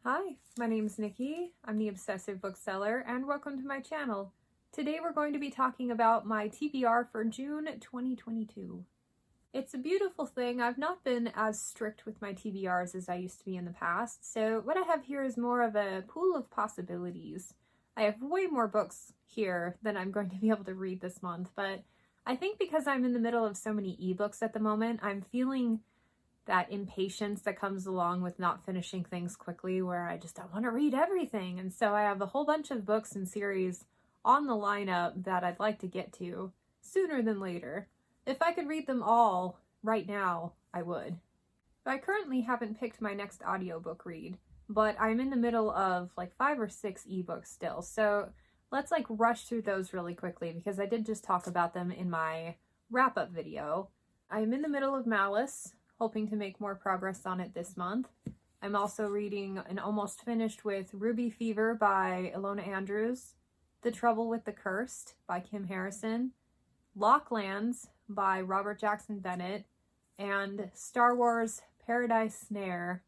Hi, my name's Nikki. I'm the Obsessive Bookseller, and welcome to my channel. Today we're going to be talking about my TBR for June 2022. It's a beautiful thing. I've not been as strict with my TBRs as I used to be in the past, so what I have here is more of a pool of possibilities. I have way more books here than I'm going to be able to read this month, but I think because I'm in the middle of so many ebooks at the moment, I'm feeling that impatience that comes along with not finishing things quickly, where I want to read everything. And so I have a whole bunch of books and series on the lineup that I'd like to get to sooner than later. If I could read them all right now, I would. I currently haven't picked my next audiobook read, but I'm in the middle of like 5 or 6 ebooks still. So let's rush through those really quickly because I did just talk about them in my wrap-up video. I'm in the middle of Malice, hoping to make more progress on it this month. I'm also reading and almost finished with Ruby Fever by Ilona Andrews, The Trouble with the Cursed by Kim Harrison, Locklands by Robert Jackson Bennett, and Star Wars Paradise Snare.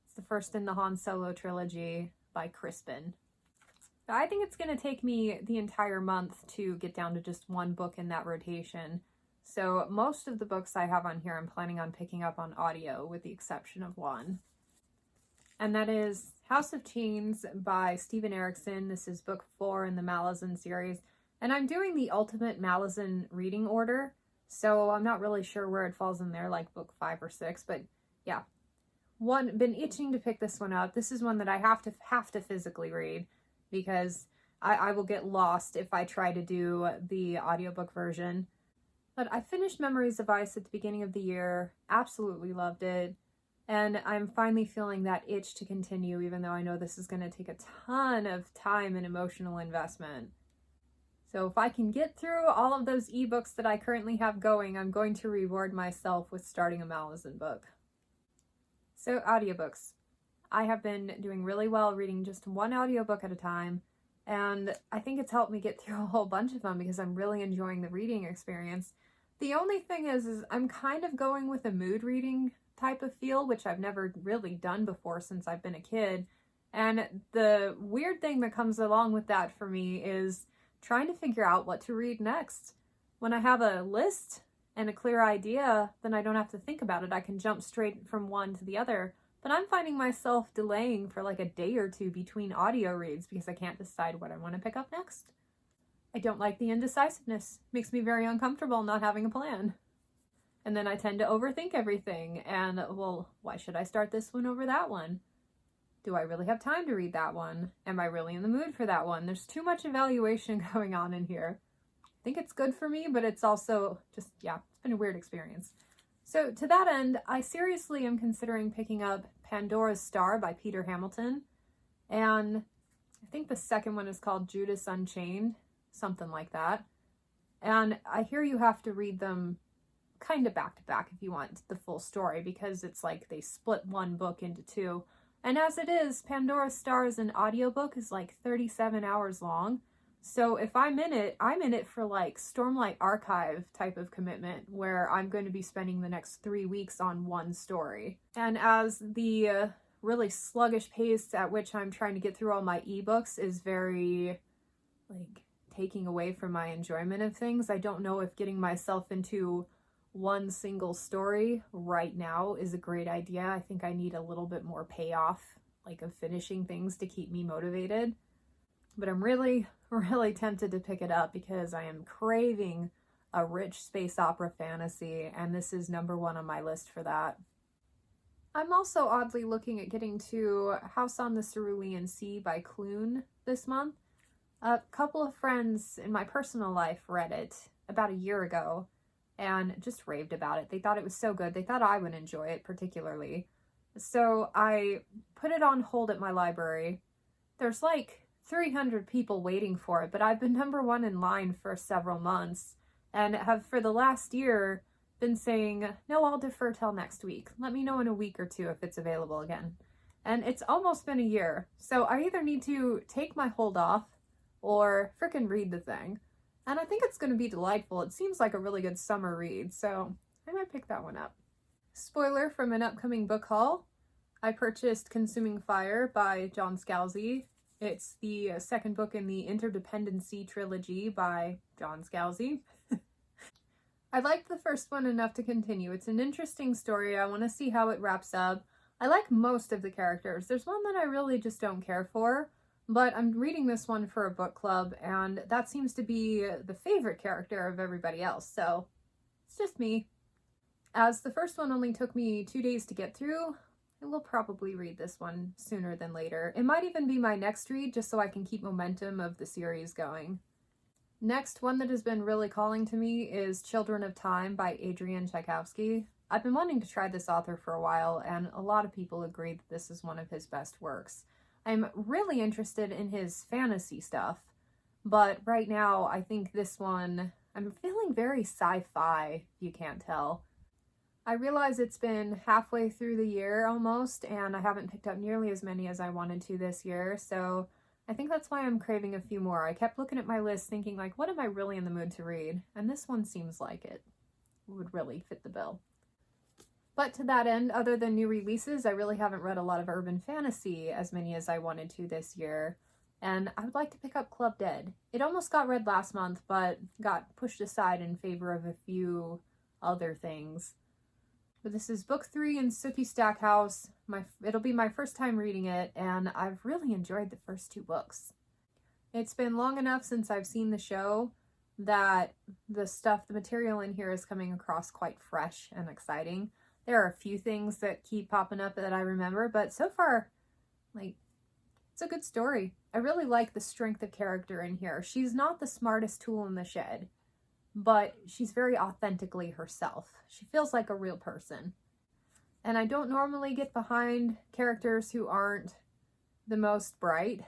It's the first in the Han Solo trilogy by Crispin. I think it's going to take me the entire month to get down to just one book in that rotation. So most of the books I have on here I'm planning on picking up on audio, with the exception of one. And that is House of Chains by Steven Erikson. This is book 4 in the Malazan series. And I'm doing the ultimate Malazan reading order, so I'm not really sure where it falls in there, like book 5 or 6. But yeah, been itching to pick this one up. This is one that I have to physically read, because I will get lost if I try to do the audiobook version. But I finished Memories of Ice at the beginning of the year, absolutely loved it, and I'm finally feeling that itch to continue, even though I know this is going to take a ton of time and emotional investment. So if I can get through all of those ebooks that I currently have going, I'm going to reward myself with starting a Malazan book. So audiobooks. I have been doing really well reading just one audiobook at a time, and I think it's helped me get through a whole bunch of them because I'm really enjoying the reading experience. The only thing is I'm kind of going with a mood reading type of feel, which I've never really done before since I've been a kid. And the weird thing that comes along with that for me is trying to figure out what to read next. When I have a list and a clear idea, then I don't have to think about it. I can jump straight from one to the other. But I'm finding myself delaying for like a day or two between audio reads because I can't decide what I want to pick up next. I don't like the indecisiveness. Makes me very uncomfortable not having a plan. And then I tend to overthink everything. And, well, why should I start this one over that one? Do I really have time to read that one? Am I really in the mood for that one? There's too much evaluation going on in here. I think it's good for me, but it's also just, it's been a weird experience. So to that end, I seriously am considering picking up Pandora's Star by Peter Hamilton. And I think the second one is called Judas Unchained. Something like that. And I hear you have to read them kind of back to back if you want the full story, because it's like they split one book into two. And as it is, Pandora's Star as an audiobook is like 37 hours long. So if I'm in it for like Stormlight Archive type of commitment, where I'm going to be spending the next 3 weeks on one story. And as the really sluggish pace at which I'm trying to get through all my ebooks is very taking away from my enjoyment of things, I don't know if getting myself into one single story right now is a great idea. I think I need a little bit more payoff, of finishing things to keep me motivated. But I'm really, really tempted to pick it up because I am craving a rich space opera fantasy, and this is number 1 on my list for that. I'm also oddly looking at getting to House on the Cerulean Sea by Clune this month. A couple of friends in my personal life read it about a year ago and just raved about it. They thought it was so good. They thought I would enjoy it particularly. So I put it on hold at my library. There's 300 people waiting for it, but I've been number 1 in line for several months and have for the last year been saying, no, I'll defer till next week. Let me know in a week or 2 if it's available again. And it's almost been a year. So I either need to take my hold off or frickin' read the thing. And I think it's going to be delightful. It seems like a really good summer read, so I might pick that one up. Spoiler from an upcoming book haul. I purchased Consuming Fire by John Scalzi. It's the second book in the Interdependency trilogy by John Scalzi. I liked the first one enough to continue. It's an interesting story. I want to see how it wraps up. I like most of the characters. There's one that I really just don't care for, but I'm reading this one for a book club, and that seems to be the favorite character of everybody else, so it's just me. As the first one only took me 2 days to get through, I will probably read this one sooner than later. It might even be my next read, just so I can keep momentum of the series going. Next, one that has been really calling to me is Children of Time by Adrian Tchaikovsky. I've been wanting to try this author for a while, and a lot of people agree that this is one of his best works. I'm really interested in his fantasy stuff, but right now I think this one, I'm feeling very sci-fi, if you can't tell. I realize it's been halfway through the year almost, and I haven't picked up nearly as many as I wanted to this year, so I think that's why I'm craving a few more. I kept looking at my list thinking, like, what am I really in the mood to read? And this one seems like it would really fit the bill. But to that end, other than new releases, I really haven't read a lot of urban fantasy, as many as I wanted to this year, and I would like to pick up Club Dead. It almost got read last month, but got pushed aside in favor of a few other things. But this is book 3 in Sookie Stackhouse. It'll be my first time reading it, and I've really enjoyed the first 2 books. It's been long enough since I've seen the show that the material in here is coming across quite fresh and exciting. There are a few things that keep popping up that I remember, but so far, it's a good story. I really like the strength of character in here. She's not the smartest tool in the shed, but she's very authentically herself. She feels like a real person. And I don't normally get behind characters who aren't the most bright.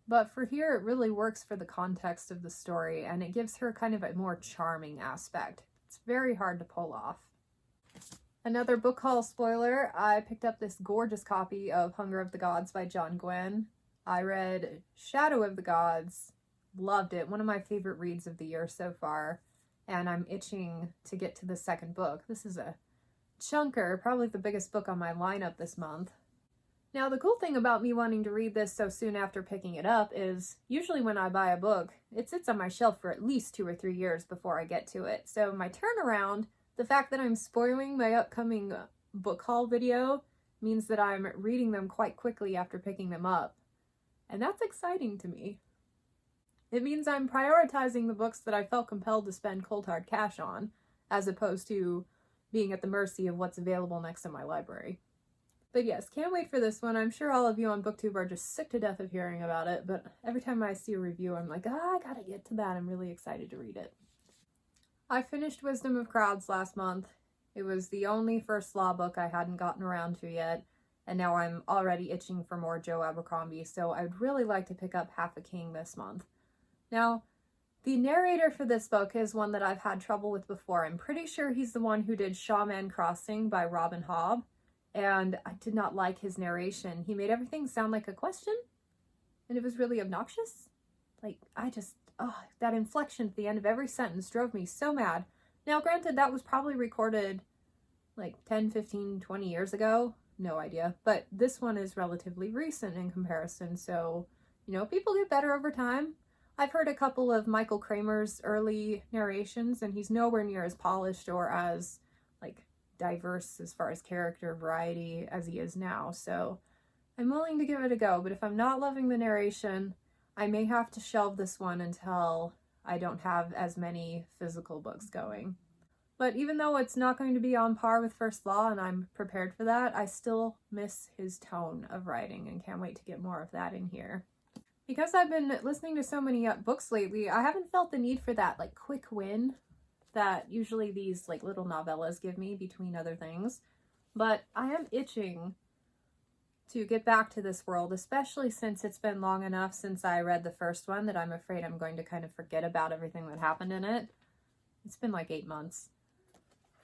But for here, it really works for the context of the story, and it gives her kind of a more charming aspect. It's very hard to pull off. Another book haul spoiler, I picked up this gorgeous copy of Hunger of the Gods by John Gwynne. I read Shadow of the Gods, loved it, one of my favorite reads of the year so far, and I'm itching to get to the second book. This is a chunker, probably the biggest book on my lineup this month. Now, the cool thing about me wanting to read this so soon after picking it up is usually when I buy a book, it sits on my shelf for at least 2 or 3 years before I get to it. So my turnaround, the fact that I'm spoiling my upcoming book haul video, means that I'm reading them quite quickly after picking them up. And that's exciting to me. It means I'm prioritizing the books that I felt compelled to spend cold hard cash on, as opposed to being at the mercy of what's available next in my library. But yes, can't wait for this one. I'm sure all of you on BookTube are just sick to death of hearing about it, but every time I see a review, I'm like, I gotta get to that. I'm really excited to read it. I finished Wisdom of Crowds last month. It was the only First Law book I hadn't gotten around to yet, and now I'm already itching for more Joe Abercrombie, so I'd really like to pick up Half a King this month. Now, the narrator for this book is one that I've had trouble with before. I'm pretty sure he's the one who did Shawman Crossing by Robin Hobb, and I did not like his narration. He made everything sound like a question, and it was really obnoxious. That inflection at the end of every sentence drove me so mad. Now, granted, that was probably recorded 10, 15, 20 years ago. No idea. But this one is relatively recent in comparison, so, people get better over time. I've heard a couple of Michael Kramer's early narrations, and he's nowhere near as polished or as, diverse as far as character variety as he is now, so I'm willing to give it a go, but if I'm not loving the narration, I may have to shelve this one until I don't have as many physical books going. But even though it's not going to be on par with First Law, and I'm prepared for that, I still miss his tone of writing and can't wait to get more of that in here. Because I've been listening to so many books lately, I haven't felt the need for that quick win that usually these little novellas give me between other things. But I am itching to get back to this world, especially since it's been long enough since I read the first one that I'm afraid I'm going to kind of forget about everything that happened in it. It's been 8 months.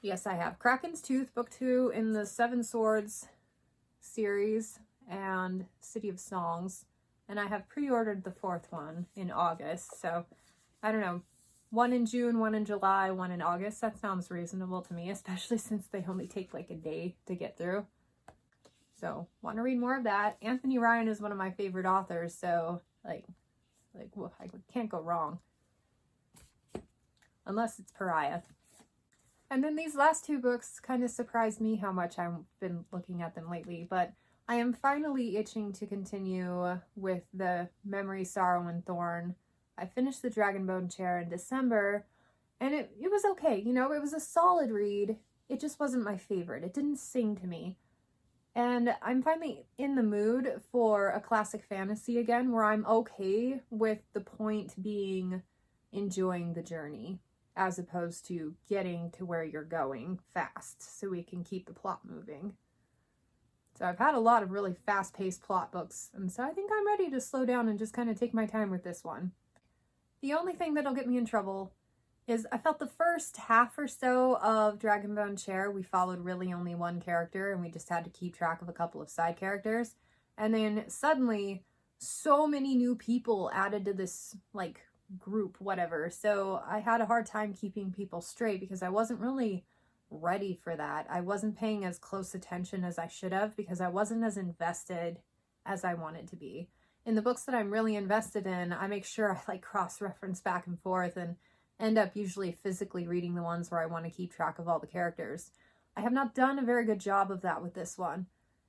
Yes, I have Krakens Tooth, book 2 in the Seven Swords series, and City of Songs. And I have pre-ordered the 4th one in August, so I don't know. 1 in June, 1 in July, 1 in August. That sounds reasonable to me, especially since they only take a day to get through. So want to read more of that. Anthony Ryan is one of my favorite authors, so well, I can't go wrong. Unless it's Pariah. And then these last two books kind of surprised me how much I've been looking at them lately, but I am finally itching to continue with the Memory, Sorrow, and Thorn. I finished the Dragonbone Chair in December, and it was okay. You know, it was a solid read. It just wasn't my favorite. It didn't sing to me. And I'm finally in the mood for a classic fantasy again, where I'm okay with the point being enjoying the journey, as opposed to getting to where you're going fast so we can keep the plot moving. So I've had a lot of really fast-paced plot books, and so I think I'm ready to slow down and just kind of take my time with this one. The only thing that'll get me in trouble is I felt the first half or so of Dragonbone Chair, we followed really only one character, and we just had to keep track of a couple of side characters. And then suddenly, so many new people added to this, like, group, whatever. So I had a hard time keeping people straight because I wasn't really ready for that. I wasn't paying as close attention as I should have because I wasn't as invested as I wanted to be. In the books that I'm really invested in, I make sure I like cross-reference back and forth and end up usually physically reading the ones where I want to keep track of all the characters. I have not done a very good job of that with this one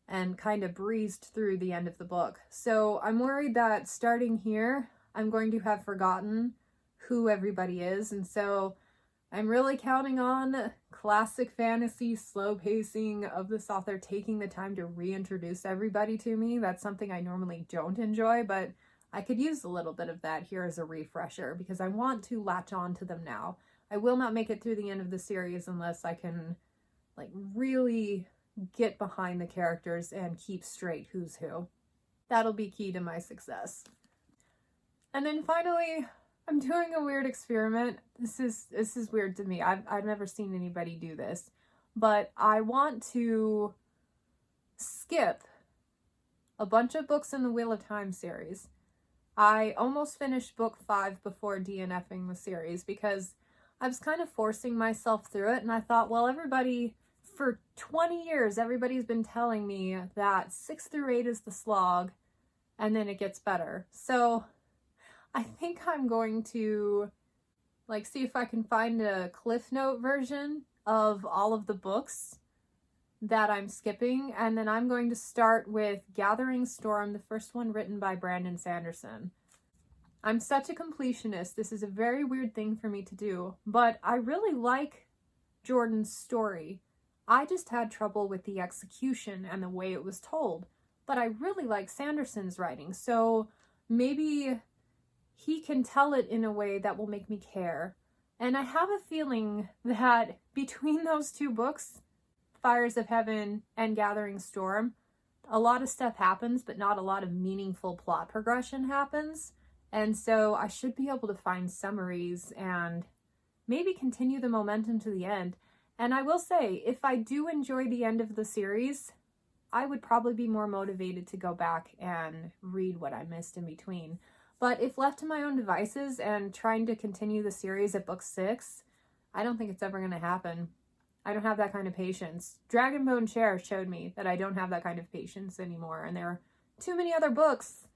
and kind of breezed through the end of the book. So I'm worried that starting here, I'm going to have forgotten who everybody is, and so I'm really counting on classic fantasy slow pacing of this author taking the time to reintroduce everybody to me. That's something I normally don't enjoy, but I could use a little bit of that here as a refresher because I want to latch on to them now. I will not make it through the end of the series unless I can like really get behind the characters and keep straight who's who. That'll be key to my success. And then finally, I'm doing a weird experiment. This is weird to me. I've never seen anybody do this, but I want to skip a bunch of books in the Wheel of Time series. I almost finished book 5 before DNFing the series because I was kind of forcing myself through it, and I thought, well, everybody, for 20 years, everybody's been telling me that 6 through 8 is the slog, and then it gets better. So I think I'm going to like see if I can find a Cliff Note version of all of the books that I'm skipping, and then I'm going to start with Gathering Storm, the first one written by Brandon Sanderson. I'm such a completionist. This is a very weird thing for me to do, but I really like Jordan's story. I just had trouble with the execution and the way it was told, but I really like Sanderson's writing, so maybe he can tell it in a way that will make me care. And I have a feeling that between those two books, Fires of Heaven and Gathering Storm, a lot of stuff happens, but not a lot of meaningful plot progression happens. And so I should be able to find summaries and maybe continue the momentum to the end. And I will say, if I do enjoy the end of the series, I would probably be more motivated to go back and read what I missed in between. But if left to my own devices and trying to continue the series at book 6, I don't think it's ever going to happen. I don't have that kind of patience. Dragonbone Chair showed me that I don't have that kind of patience anymore, and there are too many other books,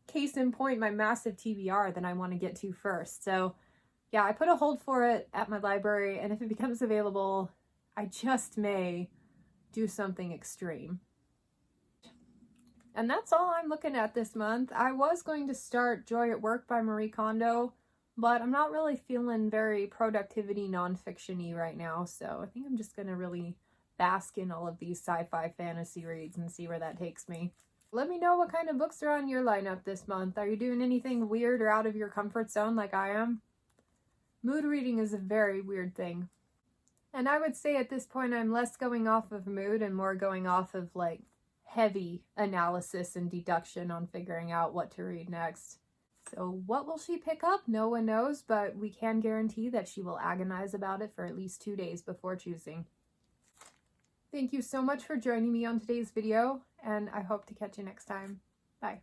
case in point my massive TBR, that I want to get to first. So yeah, I put a hold for it at my library, and if it becomes available, I just may do something extreme. And that's all I'm looking at this month. I was going to start Joy at Work by Marie Kondo, but I'm not really feeling very productivity nonfiction-y right now, so I think I'm just going to really bask in all of these sci-fi fantasy reads and see where that takes me. Let me know what kind of books are on your lineup this month. Are you doing anything weird or out of your comfort zone like I am? Mood reading is a very weird thing. And I would say at this point I'm less going off of mood and more going off of like heavy analysis and deduction on figuring out what to read next. So what will she pick up? No one knows, but we can guarantee that she will agonize about it for at least 2 days before choosing. Thank you so much for joining me on today's video, and I hope to catch you next time. Bye.